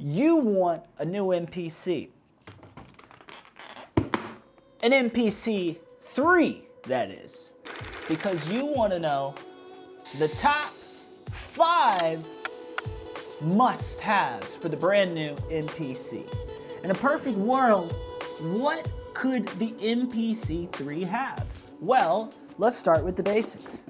you want a new MPC. An MPC 3, that is. Because you want to know the top 5 must-haves for the brand new MPC. In a perfect world, what could the MPC 3 have? Well, let's start with the basics.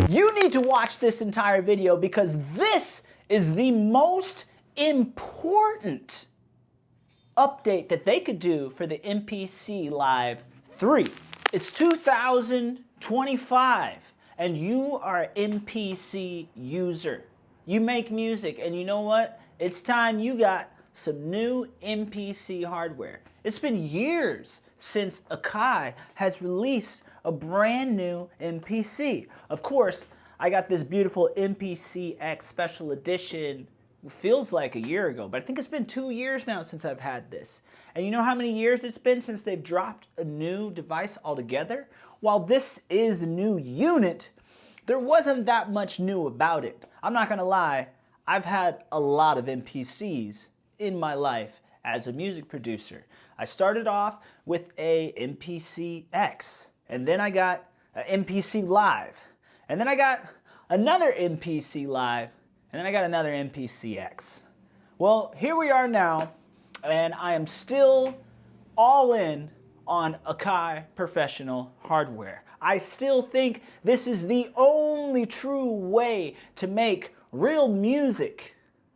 You need to watch this entire video because this is the most important update that they could do for the MPC Live 3. It's 2025 and you are an MPC user. You make music and you know what? It's time you got some new MPC hardware. It's been years since Akai has released a brand new MPC. Of course, I got this beautiful MPC X Special Edition, feels like a year ago, but I think it's been 2 years now since I've had this. And you know how many years it's been since they've dropped a new device altogether? While this is a new unit, there wasn't that much new about it. I'm not gonna lie, I've had a lot of MPCs in my life as a music producer. I started off with a MPC X, and then I got an MPC Live, and then I got another MPC Live, and then I got another MPC X. Well, here we are now, and I am still all in on Akai professional hardware. I still think this is the only true way to make real music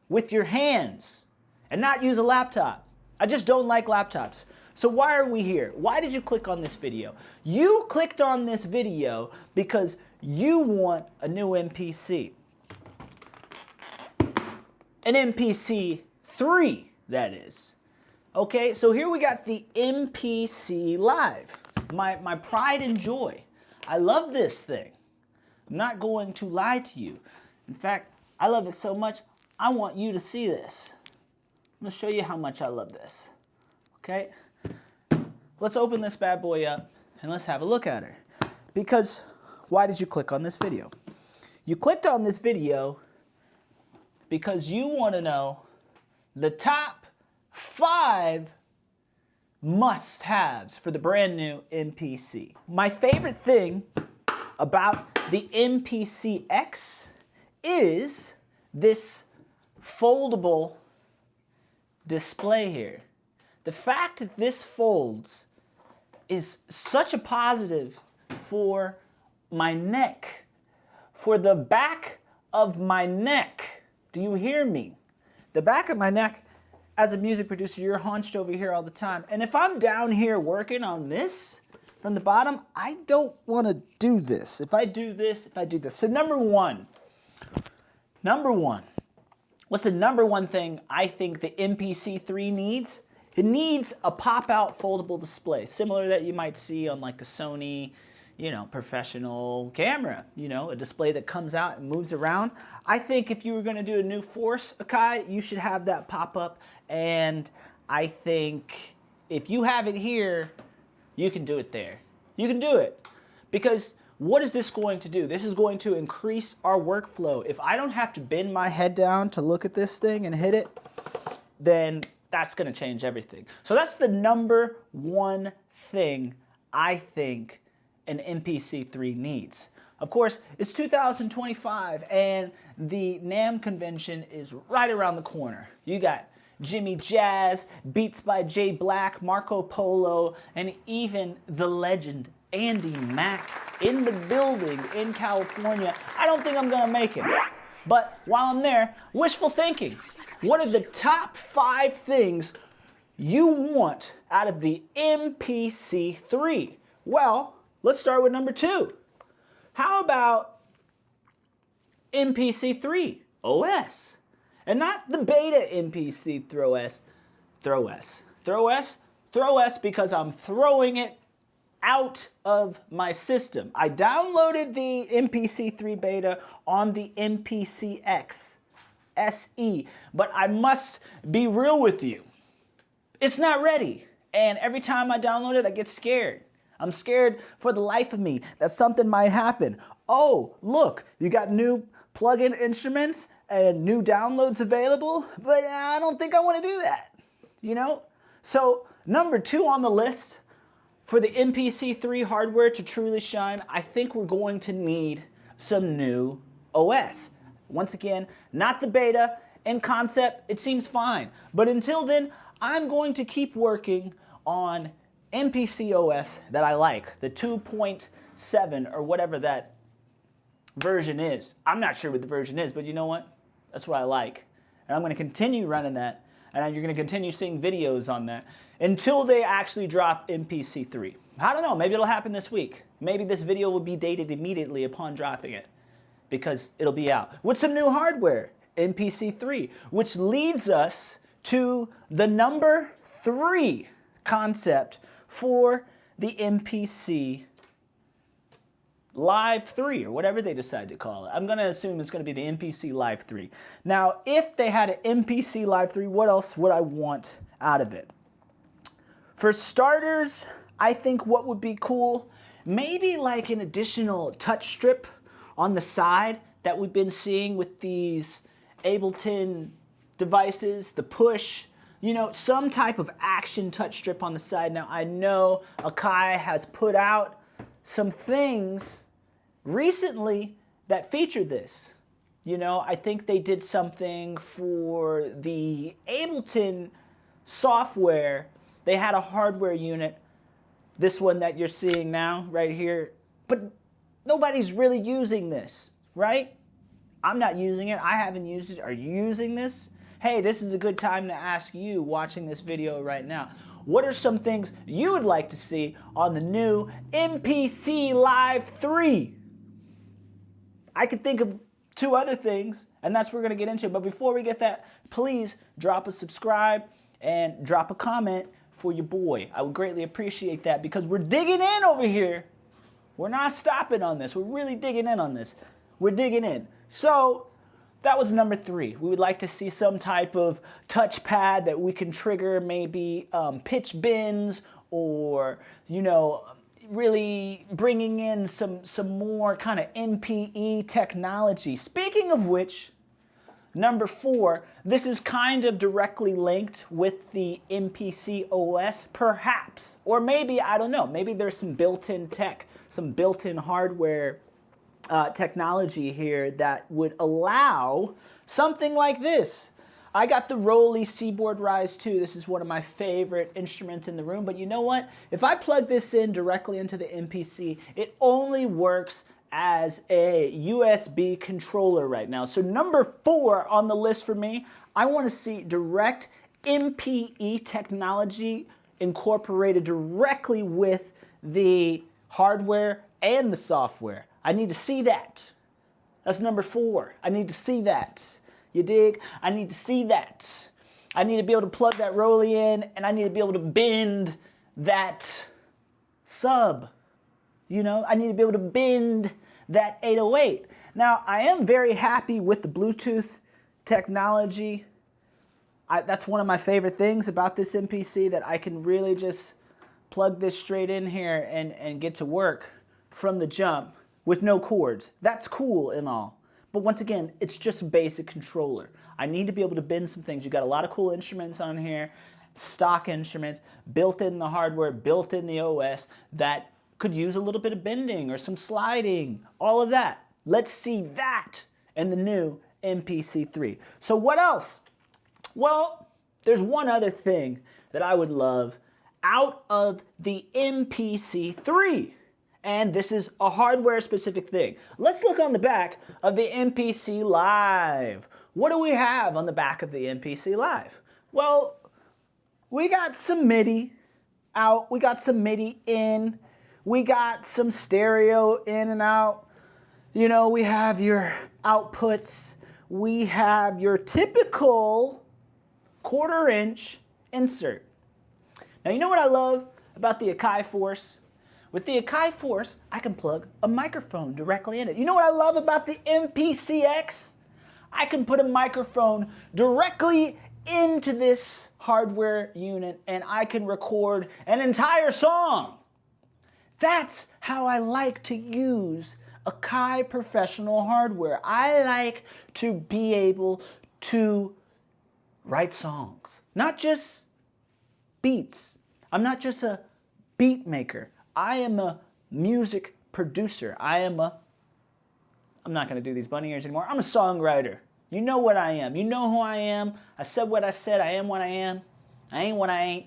with your hands and not use a laptop. I just don't like laptops. So why are we here? Why did you click on this video? You clicked on this video because you want a new MPC. An MPC 3, that is. Okay, so here we got the MPC Live. My pride and joy. I love this thing. I'm not going to lie to you. In fact, I love it so much, I want you to see this. I'm gonna show you how much I love this. Okay? Let's open this bad boy up and let's have a look at her. Because, why did you click on this video? You clicked on this video because you want to know the top 5 must-haves for the brand new MPC. My favorite thing about the MPC X is this foldable display here. The fact that this folds is such a positive for my neck, for the back of my neck. Do you hear me? The back of my neck, as a music producer, you're hunched over here all the time. And if I'm down here working on this from the bottom, I don't want to do this. If I do this. So number one, what's the number one thing I think the MPC 3 needs? It needs a pop-out foldable display, similar that you might see on like a Sony, professional camera, a display that comes out and moves around. I think if you were gonna do a new Force Akai, you should have that pop up. And I think if you have it here, you can do it there. You can do it. Because what is this going to do? This is going to increase our workflow. If I don't have to bend my head down to look at this thing and hit it, then that's gonna change everything. So that's the number one thing I think an MPC 3 needs. Of course, it's 2025 and the NAMM convention is right around the corner. You got Jimmy Jazz, Beats by Jay Black, Marco Polo, and even the legend Andy Mack in the building in California. I don't think I'm gonna make it. But while I'm there, wishful thinking. What are the top 5 things you want out of the MPC 3? Well, let's start with number 2. How about MPC 3 OS? And not the beta MPC Throw S because I'm throwing it out of my system. I downloaded the MPC 3 beta on the MPC X SE, but I must be real with you. It's not ready. And every time I download it, I get scared. I'm scared for the life of me that something might happen. Oh, look, you got new plug-in instruments and new downloads available, but I don't think I want to do that, you know? So number 2 on the list, for the MPC3 hardware to truly shine, I think we're going to need some new OS. Once again, not the beta. In concept, it seems fine. But until then, I'm going to keep working on MPC OS that I like, the 2.7 or whatever that version is. I'm not sure what the version is, but you know what? That's what I like. And I'm going to continue running that, and you're going to continue seeing videos on that until they actually drop MPC 3. I don't know, maybe it'll happen this week. Maybe this video will be dated immediately upon dropping it, because it'll be out with some new hardware, MPC 3, which leads us to the number 3 concept for the MPC Live 3, or whatever they decide to call it. I'm going to assume it's going to be the MPC Live 3. Now, if they had an MPC Live 3, what else would I want out of it? For starters, I think what would be cool, maybe like an additional touch strip on the side that we've been seeing with these Ableton devices, the push, you know, some type of action touch strip on the side. Now, I know Akai has put out some things recently that feature this. You know, I think they did something for the Ableton software. They had a hardware unit, this one that you're seeing now right here, but nobody's really using this, right? I'm not using it. I haven't used it. Are you using this? Hey, this is a good time to ask you watching this video right now. What are some things you would like to see on the new MPC Live 3? I could think of 2 other things, and that's what we're going to get into. But before we get that, please drop a subscribe and drop a comment for your boy. I would greatly appreciate that, because we're digging in over here. We're not stopping on this. We're really digging in on this. We're digging in. So that was number 3. We would like to see some type of touchpad that we can trigger, maybe pitch bends, or, you know, really bringing in some more kind of MPE technology. Speaking of which, number 4, this is kind of directly linked with the MPC OS, perhaps. Or maybe, I don't know, maybe there's some built-in tech, some built-in hardware technology here that would allow something like this. I got the Roly Seaboard Rise 2. This is one of my favorite instruments in the room. But you know what? If I plug this in directly into the MPC, it only works as a USB controller right now. So number 4 on the list for me, I want to see direct MPE technology incorporated directly with the hardware and the software. I need to see that. That's number 4. I need to see that. You dig? I need to see that. I need to be able to plug that Roly in, and I need to be able to bend that sub. You know, I need to be able to bend that 808. Now, I am very happy with the Bluetooth technology. That's one of my favorite things about this MPC, that I can really just plug this straight in here and get to work from the jump with no cords. That's cool and all. But once again, it's just a basic controller. I need to be able to bend some things. You got a lot of cool instruments on here, stock instruments, built in the hardware, built in the OS, that could use a little bit of bending or some sliding, all of that. Let's see that in the new MPC 3. So what else? Well, there's one other thing that I would love out of the MPC 3. And this is a hardware-specific thing. Let's look on the back of the MPC Live. What do we have on the back of the MPC Live? Well, we got some MIDI out. We got some MIDI in. We got some stereo in and out. You know, we have your outputs. We have your typical 1/4-inch insert. Now, you know what I love about the Akai Force? With the Akai Force, I can plug a microphone directly in it. You know what I love about the MPCX? I can put a microphone directly into this hardware unit, and I can record an entire song. That's how I like to use Akai professional hardware. I like to be able to write songs, not just beats. I'm not just a beat maker. I am a music producer. I'm not going to do these bunny ears anymore. I'm a songwriter. You know what I am. You know who I am. I said what I said. I am what I am. I ain't what I ain't.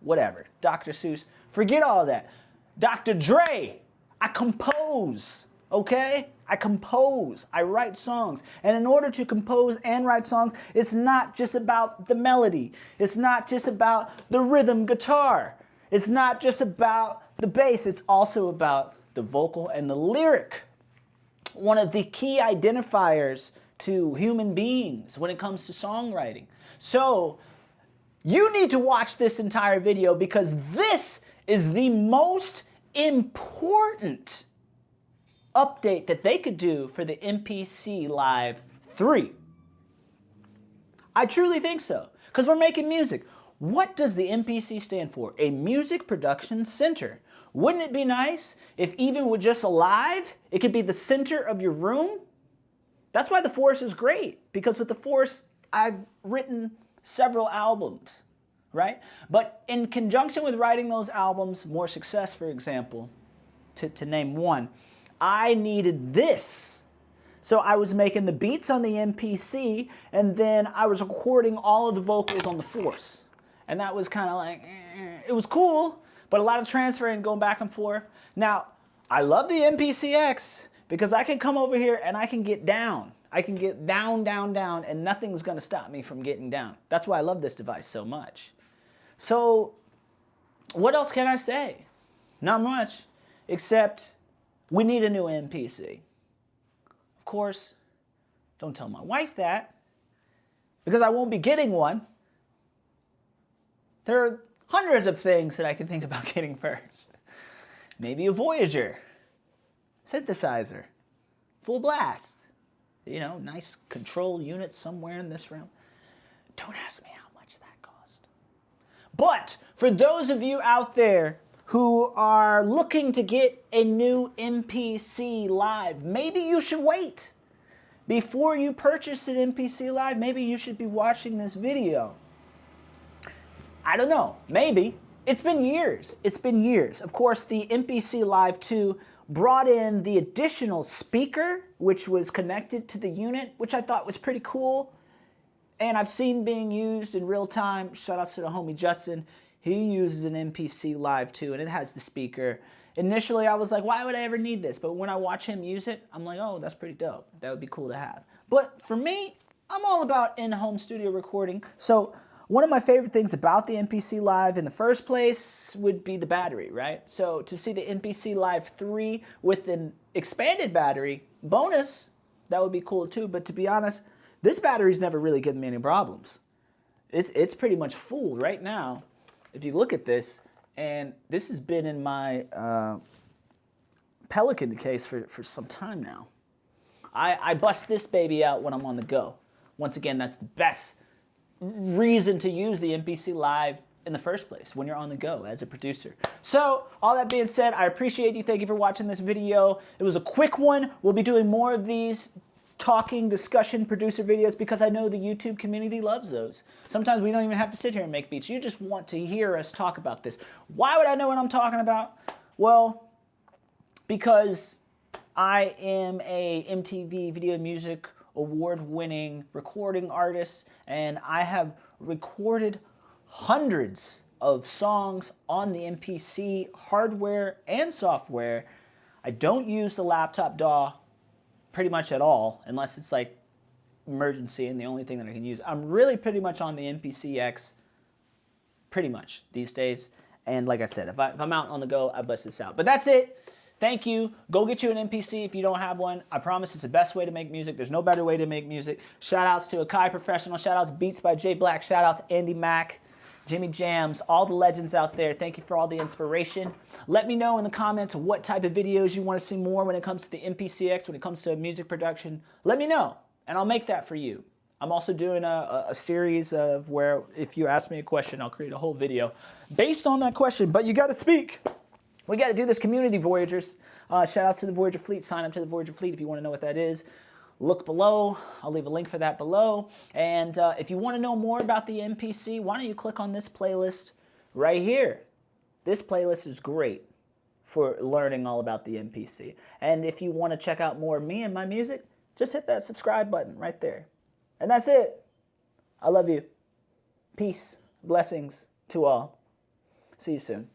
Whatever. Dr. Seuss. Forget all that. Dr. Dre. I compose. Okay? I compose. I write songs. And in order to compose and write songs, it's not just about the melody. It's not just about the rhythm guitar. It's not just about the bass. It's also about the vocal and the lyric. One of the key identifiers to human beings when it comes to songwriting. So, you need to watch this entire video because this is the most important update that they could do for the MPC Live 3. I truly think so, because we're making music. What does the MPC stand for? A Music Production Center. Wouldn't it be nice if even with just a live, it could be the center of your room? That's why the Force is great, because with the Force, I've written several albums, right? But in conjunction with writing those albums, More Success, for example, to name one, I needed this. So I was making the beats on the MPC, and then I was recording all of the vocals on the Force. And that was kind of like, it was cool, but a lot of transferring, going back and forth. Now, I love the MPCX because I can come over here and I can get down. I can get down, down, down, and nothing's going to stop me from getting down. That's why I love this device so much. So, what else can I say? Not much, except we need a new MPC. Of course, don't tell my wife that, because I won't be getting one. There are hundreds of things that I can think about getting first. Maybe a Voyager, synthesizer, full blast. You know, nice control unit somewhere in this room. Don't ask me how much that cost. But for those of you out there who are looking to get a new MPC Live, maybe you should wait. Before you purchase an MPC Live, maybe you should be watching this video. I don't know, maybe. It's been years. It's been years. Of course, the MPC Live 2 brought in the additional speaker, which was connected to the unit, which I thought was pretty cool. And I've seen being used in real time. Shout out to the homie Justin. He uses an MPC Live 2, and it has the speaker. Initially, I was like, why would I ever need this? But when I watch him use it, I'm like, oh, that's pretty dope. That would be cool to have. But for me, I'm all about in-home studio recording. So one of my favorite things about the MPC Live in the first place would be the battery, right? So to see the MPC Live 3 with an expanded battery, bonus, that would be cool too. But to be honest, this battery's never really given me any problems. It's pretty much full right now. If you look at this, and this has been in my Pelican case for some time now. I bust this baby out when I'm on the go. Once again, that's the best reason to use the MPC Live in the first place, when you're on the go as a producer. So, all that being said, I appreciate you. Thank you for watching this video. It was a quick one. We'll be doing more of these talking, discussion, producer videos because I know the YouTube community loves those. Sometimes we don't even have to sit here and make beats. You just want to hear us talk about this. Why would I know what I'm talking about? Well, because I am a MTV Video Music Award-winning recording artist, and I have recorded hundreds of songs on the MPC hardware and software. I don't use the laptop DAW pretty much at all, unless it's like emergency and the only thing that I can use. I'm really pretty much on the MPCX pretty much these days. And like I said, if I'm out on the go, I bust this out. But that's it. Thank you. Go get you an MPC if you don't have one. I promise it's the best way to make music. There's no better way to make music. Shout outs to Akai Professional. Shout outs Beats by J Black. Shout outs Andy Mack, Jimmy Jams, all the legends out there. Thank you for all the inspiration. Let me know in the comments what type of videos you want to see more when it comes to the MPCX, when it comes to music production. Let me know, and I'll make that for you. I'm also doing a series of where if you ask me a question, I'll create a whole video based on that question. But you got to speak. We got to do this community, Voyagers. Shout outs to the Voyager Fleet. Sign up to the Voyager Fleet if you want to know what that is. Look below. I'll leave a link for that below. And if you want to know more about the MPC, why don't you click on this playlist right here. This playlist is great for learning all about the MPC. And if you want to check out more of me and my music, just hit that subscribe button right there. And that's it. I love you. Peace. Blessings to all. See you soon.